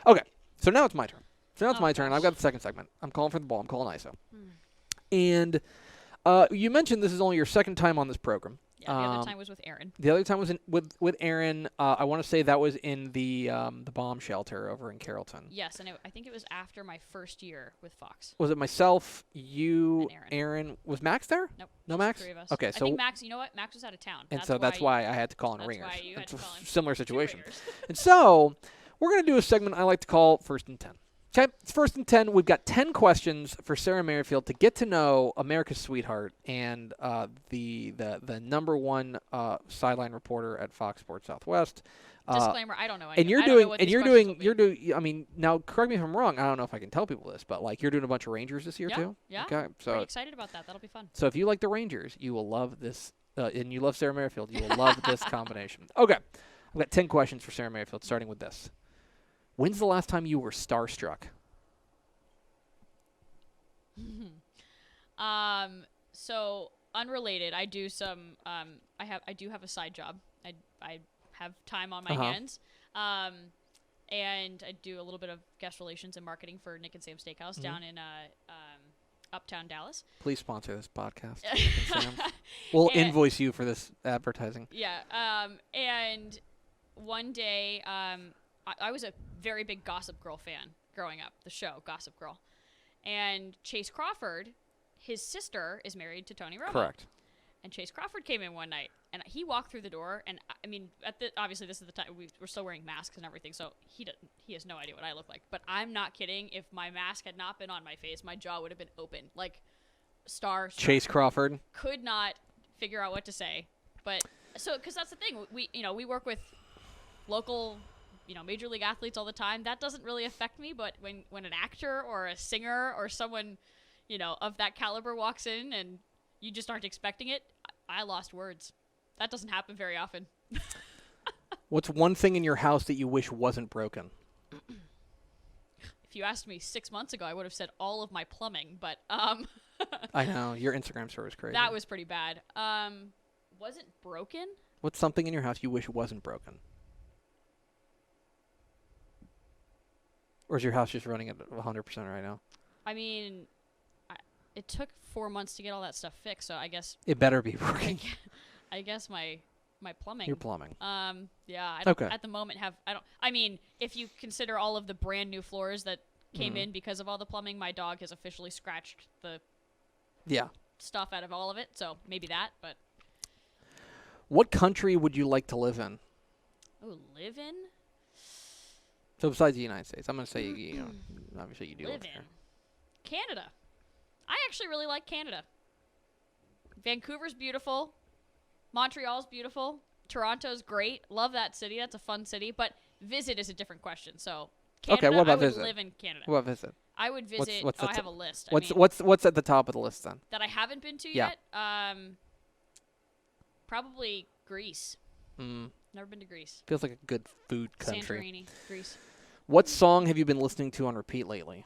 Okay, so now it's my turn. I've Gosh. got the second segment. I'm calling for the ball. I'm calling ISO. Hmm. And you mentioned this is only your second time on this program. Yeah, the other time was with Aaron. The other time was with Aaron. I want to say that was in the bomb shelter over in Carrollton. Yes, and I think it was after my first year with Fox. Was it myself, you, And Aaron? Was Max there? Nope. No just Max? the three of us. Okay, I so think Max. You know what? Max was out of town. and so that's why I had to call in That's ringers. why you had It's to a call in similar two situation. ringers. And so we're gonna do a segment I like to call First and 10. Okay, it's First and 10. We've got 10 questions for Sarah Merrifield to get to know America's sweetheart and the number one sideline reporter at Fox Sports Southwest. Disclaimer: I don't know. And you're I don't know doing, what and these you're questions doing, will you're be. doing. I mean, now correct me if I'm wrong. I don't know if I can tell people this, but like you're doing a bunch of Rangers this year Yeah, too. yeah. Okay, so Pretty excited about that. That'll be fun. so if you like the Rangers, you will love this, and you love Sarah Merrifield, you will love this combination. Okay, I've got 10 questions for Sarah Merrifield, starting with this. When's the last time you were starstruck? So unrelated, I do some. I do have a side job. I have time on my hands. And I do a little bit of guest relations and marketing for Nick and Sam's Steakhouse down in Uptown Dallas. Please sponsor this podcast. Nick and Sam's. We'll invoice you for this advertising. Yeah. And one day, I was a very big Gossip Girl fan growing up. The show Gossip Girl, and Chase Crawford, his sister, is married to Tony Romo. Correct. And Chase Crawford came in one night, and he walked through the door, and I mean, obviously this is the time we're still wearing masks and everything, so he has no idea what I look like. But I'm not kidding. If my mask had not been on my face, my jaw would have been open, like Chase Crawford could not figure out what to say. But so because that's the thing, we work with local, major league athletes all the time. That doesn't really affect me, but when an actor or a singer or someone, of that caliber walks in and you just aren't expecting it, I lost words. That doesn't happen very often. What's one thing in your house that you wish wasn't broken? If you asked me 6 months ago, I would have said all of my plumbing, but I know your Instagram story was crazy. that was pretty bad. Wasn't broken? What's something in your house you wish wasn't broken? Or is your house just running at 100% right now? I mean, it took 4 months to get all that stuff fixed, so I guess It better be working. I guess my plumbing. Your plumbing. Yeah. I don't, Okay. At the moment, I mean, if you consider all of the brand new floors that came in because of all the plumbing, my dog has officially scratched the stuff out of all of it. So maybe that. But what country would you like to live in? oh, live in. So besides the United States, I'm going to say obviously you do Live live in there. Canada. I actually really like Canada. Vancouver's beautiful. Montreal's beautiful. Toronto's great. Love that city. That's a fun city. But visit is a different question. So Canada, Okay, what about I would visit? live in Canada. What visit? I would visit. I have a list. What's at the top of the list then? That I haven't been to Yeah. yet? Probably Greece. Mm, Never been to Greece. feels like a good food country. Santorini, Greece. What song have you been listening to on repeat lately?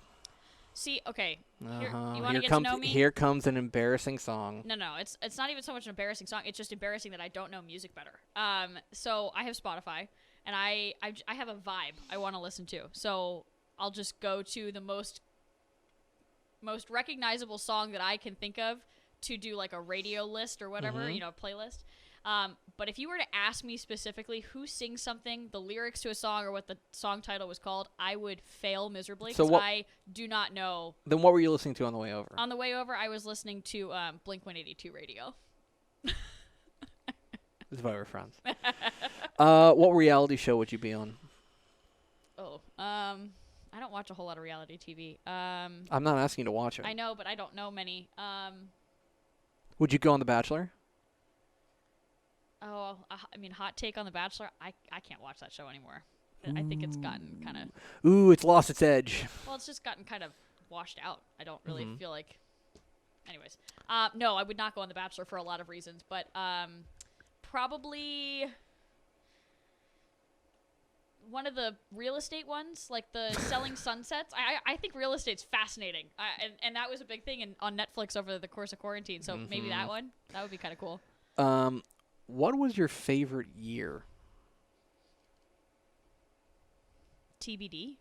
See, okay. You want Here to get comes to know me? here comes an embarrassing song. No. It's not even so much an embarrassing song. It's just embarrassing that I don't know music better. So I have Spotify, and I have a vibe I want to listen to. So I'll just go to the most recognizable song that I can think of to do like a radio list or whatever, playlist. But if you were to ask me specifically who sings something, the lyrics to a song, or what the song title was called, I would fail miserably because I do not know. Then what were you listening to on the way over? On the way over, I was listening to Blink-182 radio. This is why we're friends. What reality show would you be on? Oh, I don't watch a whole lot of reality TV. I'm not asking you to watch it. I know, but I don't know many. Would you go on The Bachelor? Oh, I mean, hot take on The Bachelor. I can't watch that show anymore. I think it's gotten kind of... Ooh, it's lost its edge. Well, it's just gotten kind of washed out. I don't really feel like... Anyways. No, I would not go on The Bachelor for a lot of reasons, but probably one of the real estate ones, like the selling sunsets. I think real estate's fascinating, and that was a big thing on Netflix over the course of quarantine, so maybe that one. That would be kind of cool. What was your favorite year? TBD.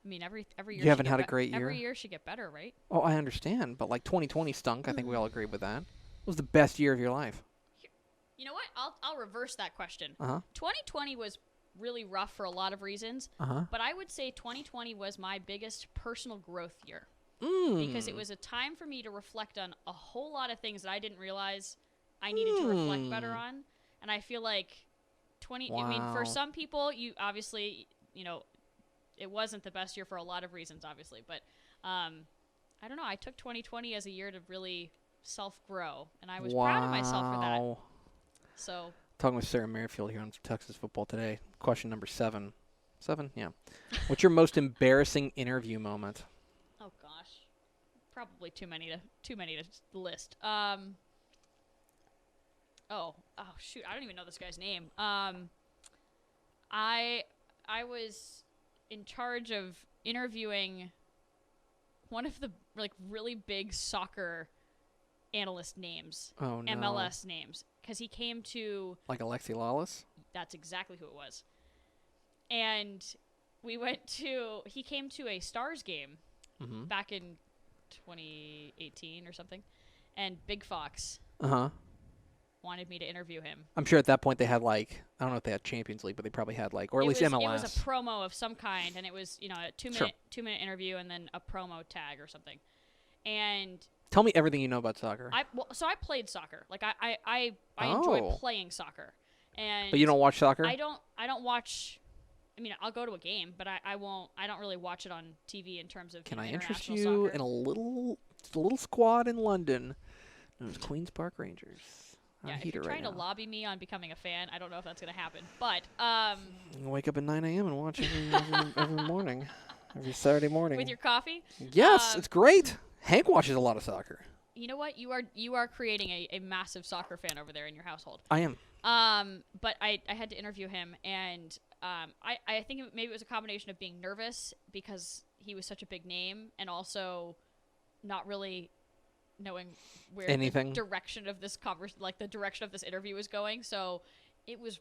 I mean, every year You haven't should had get a great year? Every year should get better, right? Oh, I understand, but like 2020 stunk. I think we all agree with that. It was the best year of your life. You know what? I'll reverse that question. Uh huh. 2020 was really rough for a lot of reasons, but I would say 2020 was my biggest personal growth year because it was a time for me to reflect on a whole lot of things that I didn't realize I needed to reflect better on, and I feel like I mean, for some people, you obviously, it wasn't the best year for a lot of reasons, obviously, but I don't know. I took 2020 as a year to really self-grow, and I was proud of myself for that. So, talking with Sarah Merrifield here on Texas Football Today. Question number 7. 7? Yeah. What's your most embarrassing interview moment? Oh gosh, probably too many to list. Oh shoot, I don't even know this guy's name. I was in charge of interviewing one of the really big soccer analyst names. Oh no. MLS names. Because he came to... Like Alexi Lawless? That's exactly who it was. And he came to a Stars game back in 2018 or something. And Big Fox wanted me to interview him. I'm sure at that point they had I don't know if they had Champions League, but they probably had or at least MLS. It was a promo of some kind, and it was, a 2-minute interview and then a promo tag or something. And... Tell me everything you know about soccer. So I played soccer. I enjoy playing soccer. But you don't watch soccer? I don't watch. I mean, I'll go to a game, but I won't. I don't really watch it on TV in terms of. Can I interest international you soccer. in a little squad in London known as Queen's Park Rangers? Yeah, if you're trying to lobby me on becoming a fan, I don't know if that's going to happen. But I wake up at 9 a.m. and watch every morning, every Saturday morning. With your coffee? Yes, it's great. Hank watches a lot of soccer. You know what? You are creating a massive soccer fan over there in your household. I am. But I had to interview him, and I think maybe it was a combination of being nervous because he was such a big name, and also not really knowing where the direction of this the direction of this interview was going. So it was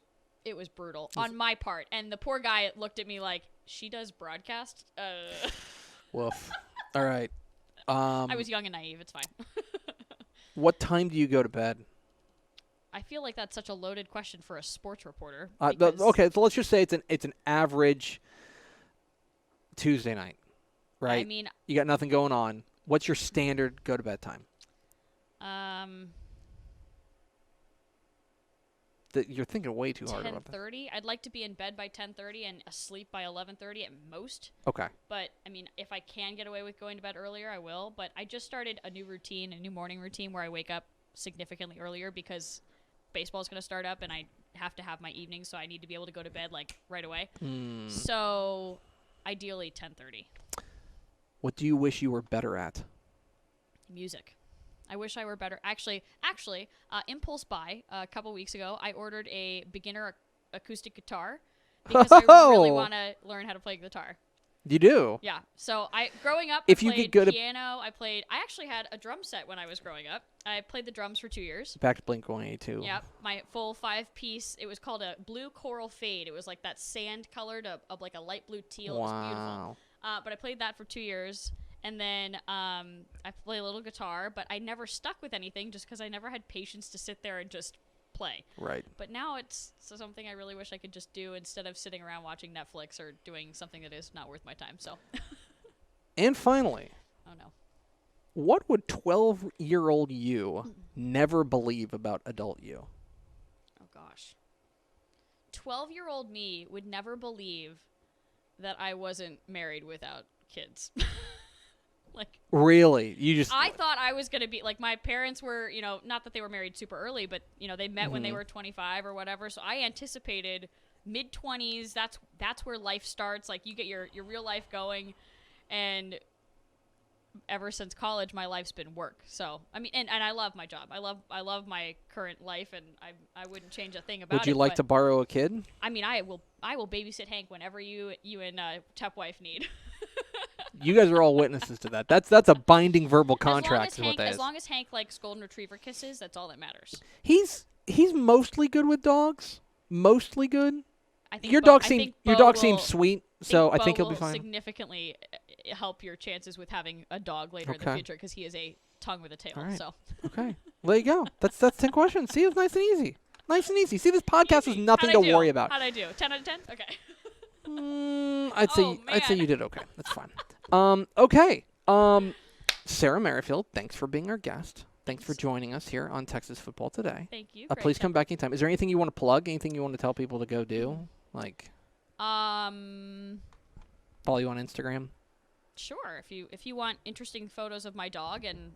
brutal on my part, and the poor guy looked at me like, she does broadcast. Woof. All right. I was young and naive. It's fine. What time do you go to bed? I feel like that's such a loaded question for a sports reporter. Okay, so let's just say it's an average Tuesday night, right? I mean, you got nothing going on. What's your standard go to bed time? You're thinking way too hard about that. 10:30. I'd like to be in bed by 10:30 and asleep by 11:30 at most. Okay. But I mean, if I can get away with going to bed earlier, I will. But I just started a new morning routine where I wake up significantly earlier because baseball is going to start up and I have to have my evenings, so I need to be able to go to bed right away. So ideally 10:30. What do you wish you were better at? Music. I wish I were better. Actually, impulse buy a couple weeks ago, I ordered a beginner acoustic guitar because I really want to learn how to play guitar. You do? Yeah. So growing up, If I you played could go to piano. I actually had a drum set when I was growing up. I played the drums for 2 years. Back to Blink-182. Yeah, my full 5-piece. It was called a blue coral fade. It was like that sand colored of like a light blue teal. Wow. It was beautiful. But I played that for 2 years. And then I play a little guitar, but I never stuck with anything just because I never had patience to sit there and just play. Right. But now it's something I really wish I could just do instead of sitting around watching Netflix or doing something that is not worth my time. So. And finally. Oh, no. What would 12-year-old you never believe about adult you? Oh, gosh. 12-year-old me would never believe that I wasn't married without kids. Really? I thought I was going to be my parents were, not that they were married super early, but they met when they were 25 or whatever. So I anticipated mid-20s. That's where life starts. You get your real life going. And ever since college, my life's been work. So, I mean, and I love my job. I love my current life, and I wouldn't change a thing about it. Would you like to borrow a kid? I mean, I will babysit Hank whenever you and Tep wife need. You guys are all witnesses to that. That's a binding verbal contract. As long as Hank likes golden retriever kisses, that's all that matters. He's mostly good with dogs. Mostly good. I think your dog seems sweet. So I think Bo he'll be will fine. significantly help your chances with having a dog later in the Okay. future because he is a tongue with a tail. All right. So Okay. There you go. That's 10 questions. See, it's nice and easy. Nice and easy. See, this podcast is Easy. nothing How'd to I do? worry about. How'd I do? 10 out of 10? Okay. I'd say Oh, I'd say man. you did okay. That's fine. Okay. Sarah Merrifield, thanks for being our guest. Thanks for joining us here on Texas Football Today. Thank you. Please come back anytime. Is there anything you want to plug? Anything you want to tell people to go do? Like follow you on Instagram? Sure. If you want interesting photos of my dog and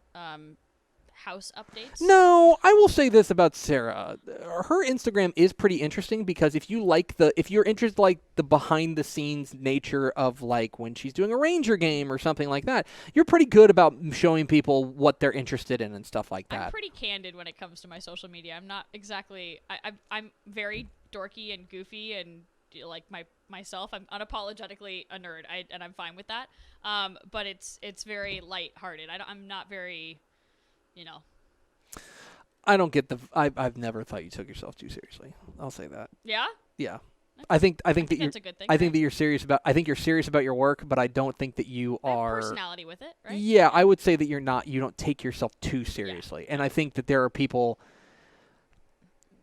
house updates. No, I will say this about Sarah. Her Instagram is pretty interesting because if you're interested like the behind the scenes nature of like when she's doing a Ranger game or something like that, you're pretty good about showing people what they're interested in and stuff like that. I'm pretty candid when it comes to my social media. I'm not exactly. I'm very dorky and goofy and like myself. I'm unapologetically a nerd, and I'm fine with that. But it's very lighthearted. I'm not very. I don't get I've never thought you took yourself too seriously. I'll say that. Yeah? Yeah. I think that you're that's a good thing. I think that you're serious about your work, but I don't think that you I have are personality with it, right? Yeah, I would say that you don't take yourself too seriously. Yeah. And I think that there are people,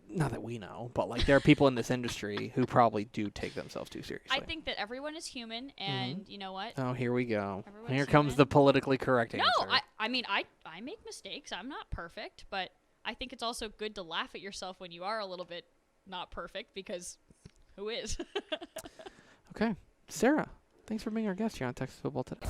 not that we know, but like there are people in this industry who probably do take themselves too seriously. I think that everyone is human, and you know what? Oh, here we go. Everyone's Here comes human. the politically correct answer. No, I mean I make mistakes. I'm not perfect, but I think it's also good to laugh at yourself when you are a little bit not perfect because who is? Okay. Sarah, thanks for being our guest here on Texas Football Today.